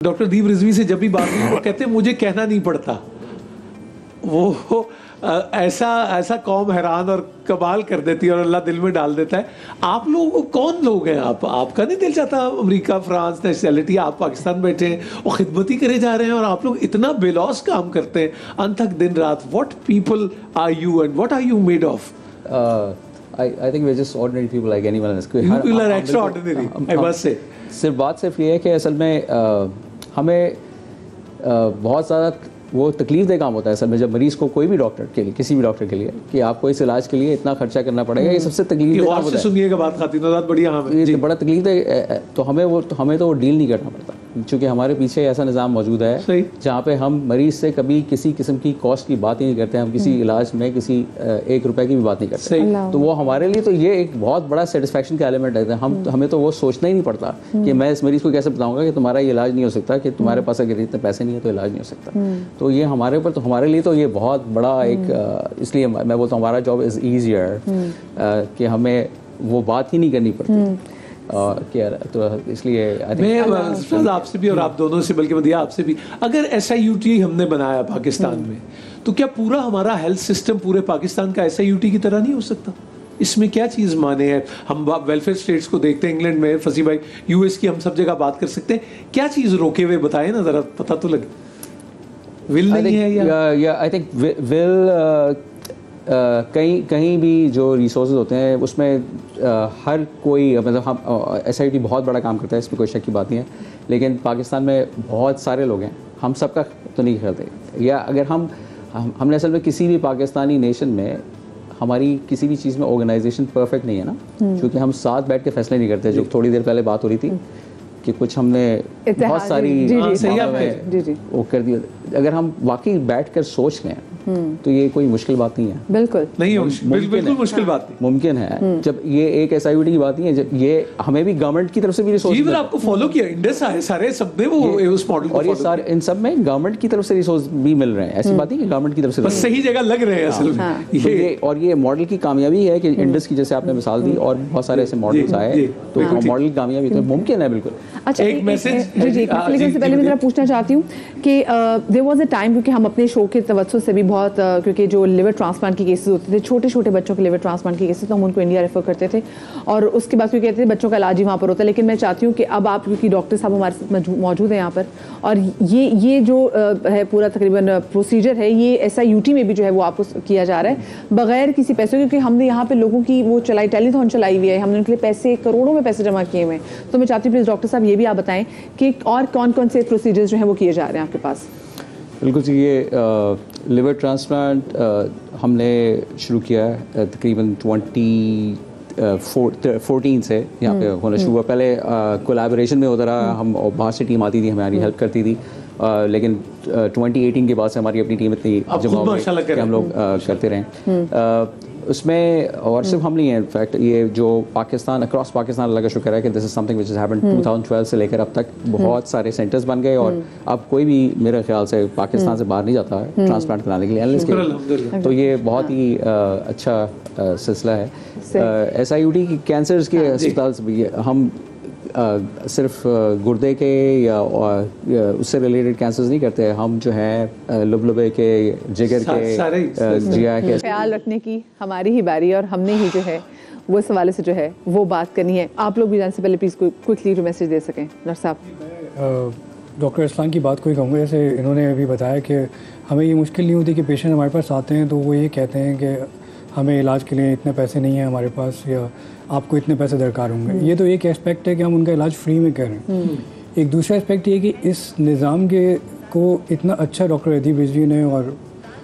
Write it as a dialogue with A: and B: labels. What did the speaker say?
A: Doctor दीप रिजवी से जब भी बात हुई वो कहते हैं मुझे कहना नहीं पड़ता। वो ऐसा कौम हैरान और कमाल कर देती है और अल्लाह दिल में डाल देता है। आप लोग कौन लोग हैं? आपका नहीं दिल चाहता अमेरिका फ्रांस नेशनैलिटी, आप पाकिस्तान बैठे हैं और खिदमती करे जा रहे हैं और आप लोग इतना बेलौस काम करते हैं अनथक दिन रात। What people are you and what are you made of?
B: I think we're just ordinary people like anyone else.
A: You are extraordinary, I must say.
B: सिर्फ ये है कि असल में हमें बहुत ज़्यादा वो तकलीफ काम होता है असल में जब मरीज़ को कोई भी डॉक्टर के लिए, किसी भी डॉक्टर के लिए, कि आपको इस इलाज के लिए इतना खर्चा करना पड़ेगा, ये सबसे तकलीफ काम होता है।
A: सुनिएगा बात खातिन बढ़िया,
B: ये बड़ा तकलीफ है। तो हमें तो वो डील नहीं करना पड़ता क्योंकि हमारे पीछे ऐसा निज़ाम मौजूद है जहाँ पे हम मरीज़ से कभी किसी किस्म की कॉस्ट की बात ही नहीं करते हैं। हम किसी इलाज में किसी 1 रुपए की भी बात नहीं करते। तो वो हमारे लिए तो ये एक बहुत बड़ा सेटिस्फेक्शन का एलिमेंट है। हमें तो वो सोचना ही नहीं पड़ता कि मैं इस मरीज़ को कैसे बताऊँगा कि तुम्हारा ये इलाज नहीं हो सकता, कि तुम्हारे पास अगर इतने पैसे नहीं है तो इलाज नहीं हो सकता। तो ये हमारे लिए तो ये बहुत बड़ा एक, इसलिए मैं बोलता हूँ हमारा जॉब इज़ ईजियर कि हमें वो बात ही नहीं करनी पड़ती। तो इसलिए
A: मैं आपसे भी और आप दोनों से, बल्कि मदिया आपसे भी, अगर SIUT हमने बनाया पाकिस्तान में तो क्या पूरा हमारा हेल्थ सिस्टम पूरे पाकिस्तान का SIUT की तरह नहीं हो सकता? इसमें क्या चीज़ माने है? हम वेलफेयर स्टेट्स को देखते हैं, इंग्लैंड में फंसी भाई, US की हम सब जगह बात कर सकते हैं। क्या चीज़ रोके हुए बताए ना ज़रा, पता तो लगे। विल नहीं है या
B: आई थिंक विल कहीं भी जो रिसोर्सेज होते हैं उसमें हर कोई, मतलब हम SIUT बहुत बड़ा काम करता है, इसमें कोई शक की बात नहीं है। लेकिन पाकिस्तान में बहुत सारे लोग हैं, हम सबका तो नहीं करते। या अगर हमने असल में किसी भी पाकिस्तानी नेशन में हमारी किसी भी चीज़ में ऑर्गेनाइजेशन परफेक्ट नहीं है ना, क्योंकि हम साथ बैठ के फैसले नहीं करते। जो थोड़ी देर पहले बात हो रही थी कि कुछ हमने बहुत सारी वो कर दिया। अगर हम वाकई बैठ कर सोच लें तो ये कोई मुश्किल बात नहीं है।
A: बिल्कुल मुश्किल बात नहीं,
B: मुमकिन है। जब ये एक SIUT की बात नहीं है, जब ये हमें भी गवर्नमेंट की तरफ से भी रिसोर्स,
A: आपको फॉलो किया इंडस सारे सब में वो उस मॉडल
B: और ये सारे इन सब में गवर्नमेंट की तरफ से रिसोर्स भी मिल रहे हैं। ऐसी बात नहीं कि गवर्नमेंट की तरफ से
A: बस सही जगह लग रहे हैं असल में।
B: और ये मॉडल की कामयाबी है कि इंडस की जैसे आपने मिसाल दी और बहुत सारे ऐसे मॉडल्स आए, तो मॉडल की कामयाबी तो मुमकिन है बिल्कुल।
C: अच्छा, एक मैसेज से पहले मैं जरा पूछना चाहती हूँ कि देयर वाज अ टाइम, क्योंकि हम अपने शो के तवज्जो से भी बहुत, क्योंकि जो लिवर ट्रांसप्लांट के केसेस होते थे, छोटे छोटे बच्चों के लिवर ट्रांसप्लांट के केसेस, तो हम उनको इंडिया रेफर करते थे और उसके बाद क्योंकि कहते थे बच्चों का इलाज ही वहाँ पर होता है। लेकिन मैं चाहती हूँ कि अब आप, क्योंकि डॉक्टर साहब हमारे साथ मौजूद हैं यहाँ पर, और ये जो है पूरा तकरीबन प्रोसीजर है, ये SIUT में भी जो है वो आपको किया जा रहा है बगैर किसी पैसे, क्योंकि हमने यहाँ पे लोगों की वो चलाई, टेलीथॉन चलाई हुई है, हमने उनके लिए पैसे, करोड़ों में पैसे जमा किए हुए हैं। तो मैं चाहती हूँ प्लीज़ डॉक्टर साहब ये भी आप बताएं कि और कौन कौन से प्रोसीजर्स जो हैं वो किए जा रहे हैं आपके पास?
B: बिल्कुल जी, ये लिवर ट्रांसप्लांट हमने शुरू किया है तकरीबन 2014 से यहाँ पे होना शुरू हुआ। पहले कोलैबोरेशन में होता रहा, हम बाहर से टीम आती थी, हमारी हेल्प करती थी। लेकिन 2018 के बाद से हमारी अपनी टीम इतनी जमा हो गई कि हम लोग करते रहे उसमें। और सिर्फ हम नहीं है, इनफैक्ट ये जो पाकिस्तान, अक्रॉस पाकिस्तान, अल्लाह का शुक्र है कि this is something which has happened 2012 से लेकर अब तक बहुत सारे सेंटर्स बन गए और अब कोई भी मेरे ख्याल से पाकिस्तान से बाहर नहीं जाता है ट्रांसप्लांट कराने के लिए एनालिस्ट के। तो ये बहुत ही अच्छा सिलसिला है। SIUT की कैंसर्स के अस्पताल से भी हम सिर्फ गुर्दे के या उससे रिलेटेड कैंसर्स नहीं करते। हम जो है लुबलुबे के, जिगर के, जिया के
C: ख्याल रखने की हमारी ही बारी, और हमने ही जो है वो इस हवाले से जो है वो बात करनी है। आप लोग भी जाने से पहले प्लीज़ कोई क्विकली जो मैसेज दे सकें। नर्स साहब,
D: डॉक्टर इस्लाम की बात को ही कहूँगा। जैसे इन्होंने अभी बताया कि हमें ये मुश्किल नहीं होती कि पेशेंट हमारे पास आते हैं तो वो ये कहते हैं कि हमें इलाज के लिए इतने पैसे नहीं हैं हमारे पास, या आपको इतने पैसे दरकार होंगे। ये तो एक एस्पेक्ट है कि हम उनका इलाज फ्री में कर रहे हैं। एक दूसरा एस्पेक्ट ये कि इस निज़ाम के को इतना अच्छा डॉक्टर अदीब रिजवी ने और